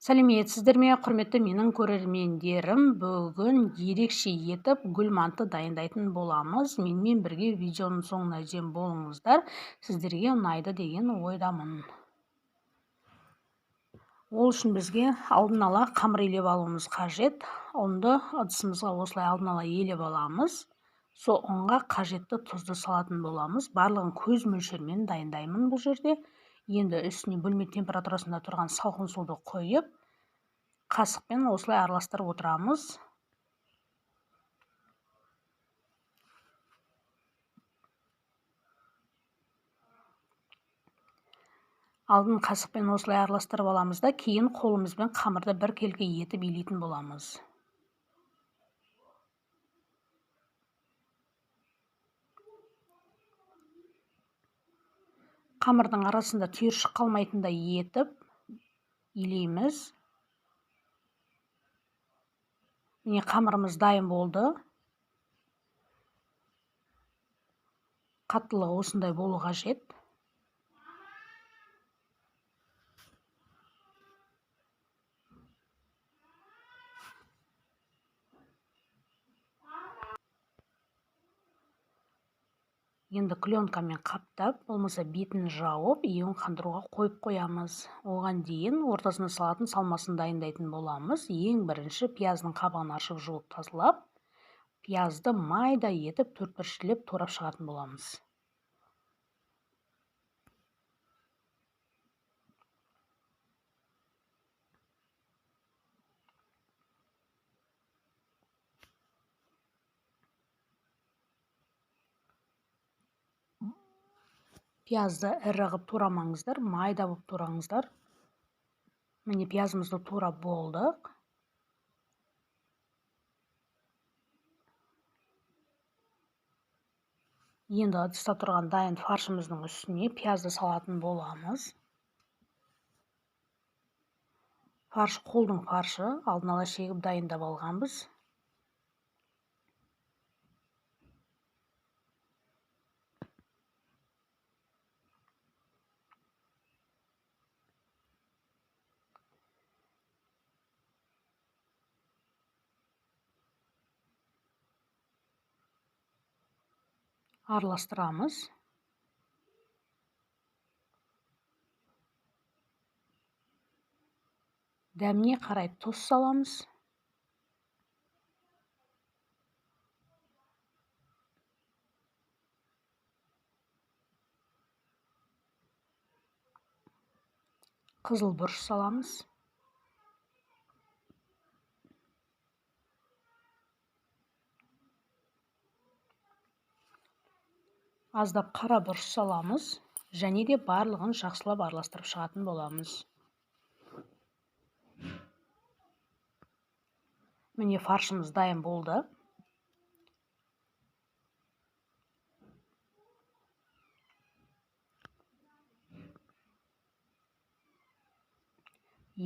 Сәлеметсіздер ме, құрметті менің көрермендерім. Бүгін ерекше етіп гүл манты дайындайтын боламыз. Менімен бірге видеоның соңына дейін болыңыздар. Сіздерге ұнайды деген ойдамын. Ол үшін бізге алдын ала қамыр елеп алуымыз қажет. Ұнды ыдысымызға осылай алдын ала елеп аламыз. Сол ұнға қажетті тұзды салатын боламыз. Барлығын көз мөлшермен дайындаймын бұл жерде. Енді үстіне бөлме температурасында тұрған салқын суды қойып, қасықпен осылай араластырып отырамыз. Алдын қасықпен осылай араластырып аламыз да, кейін қолымызбен қамырды бір келге етіп илейтін боламыз. Қамырдың арасында түйіршік қалмайтындай етіп илейміз. Міне қамырымыз дайын болды. Қаттылығы осындай болу қажет. Енді пленкамен қаптап, болмаса бетін жауып, еуін қандыруға қойып қоямыз. Оған дейін ортасына салатын салмасын дайындайтын боламыз. Ең бірінші пияздың қабығын ашып жуып тазалап, пиязды майда етіп төртбұрыштап турап шығатын боламыз. Пиязды ірі қылып турамаңыздар, майда болып тураңыздар. Міне пиязымызды турап болдық. Енді ыдыста тұрған дайын фаршымыздың үстіне пиязды салатын боламыз. Фарш қолдың фаршы, алдын ала шегіп дайындап алғанбыз. Араластырамыз. Дәміне қарай тұз саламыз. Қызыл бұрыш саламыз. Аздап қара бұрыш саламыз. Және де барлығын жақсылап араластырып шығатын боламыз. Міне фаршымыз дайын болды.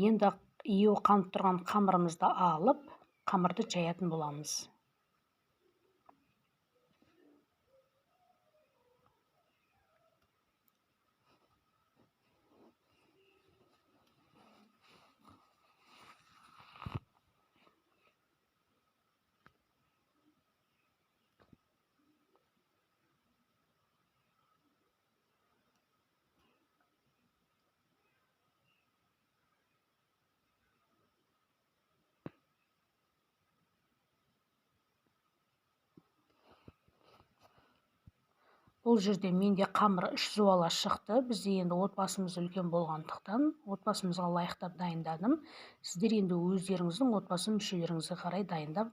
Енді еуі қанып тұрған қамырымызды алып, қамырды жаятын боламыз. Бұл жерде менде қамыр 3 зуала шықты. Бізде енді отбасымыз үлкен болғандықтан, отбасымызға лайықтап дайындадым. Сіздер енді өздеріңіздің отбасы мүшелеріңізге қарай дайындап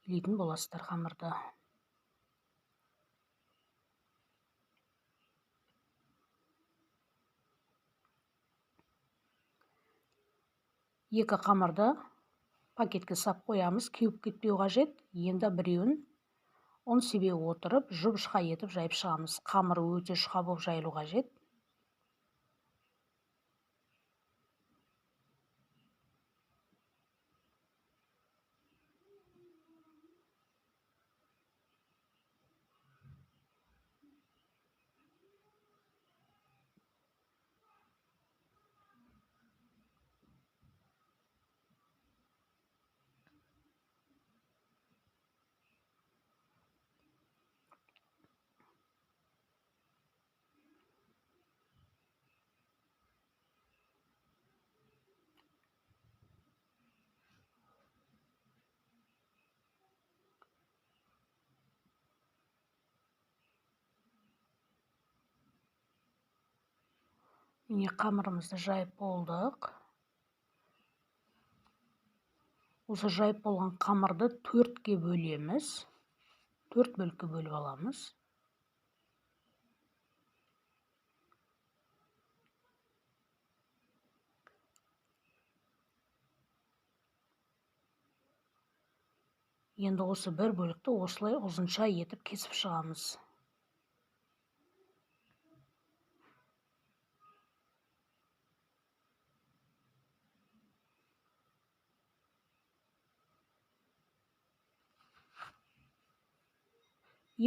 илейтін боласыздар қамырды. Екі қамырды пакетке сап қоямыз, кеуіп кетпеу қажет. Енді біреуін ұн себе отырып, жұп-жұқа етіп жайып шығамыз. Қамыр өте жұқа болып жайылу қажет. Міне қамырымызды жайып болдық. Осы жайып болған қамырды 4-ке бөлеміз. 4 бөлікке бөліп аламыз. Енді осы бір бөлікті осылай ұзынша етіп кесіп шығамыз.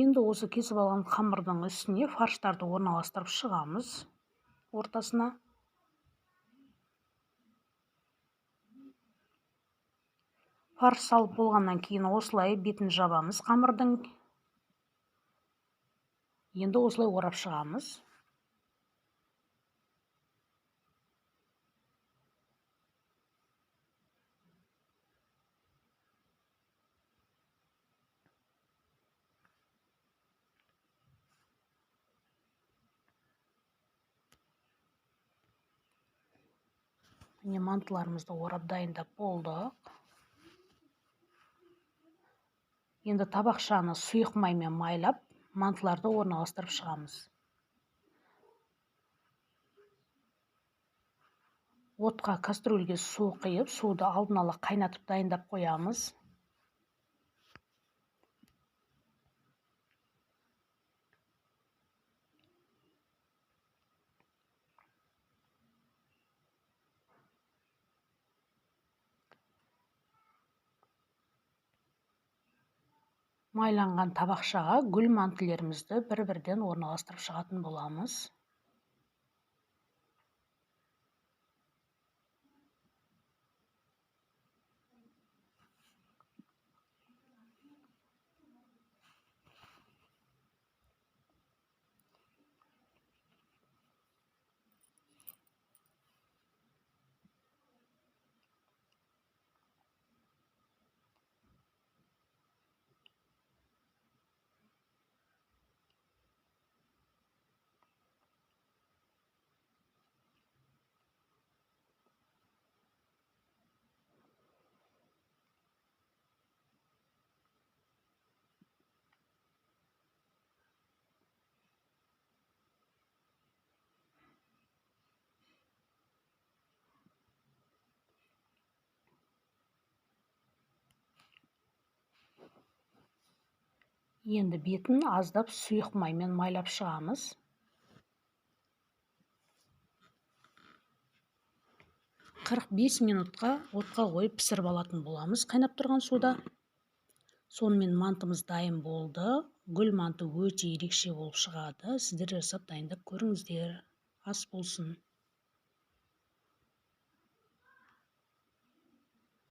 Енді осы кесіп алған қамырдың үстіне фарштарды орналастырып шығамыз ортасына. Фарш салып болғаннан кейін осылай бетін жабамыз қамырдың. Енді осылай орап шығамыз. Міне мантыларымызды орап дайындап болдық. Енді табақшаны сұйық маймен майлап, мантыларды орналастырып шығамыз. Отқа кастрөлге су құйып, суды алдын ала қайнатып дайындап қоямыз. Майланған табақшаға гүл мантылерімізді бір-бірден орналастырып шығатын боламыз. Енді бетін аздап сұйық маймен майлап шығамыз. Қырық 5 минутқа отқа қойып пісіріп алатын боламыз қайнап тұрған суда. Сонымен мантымыз дайын болды. Гүл манты өте ерекше болып шығады. Сіздер жасап дайындап көріңіздер. Ас болсын.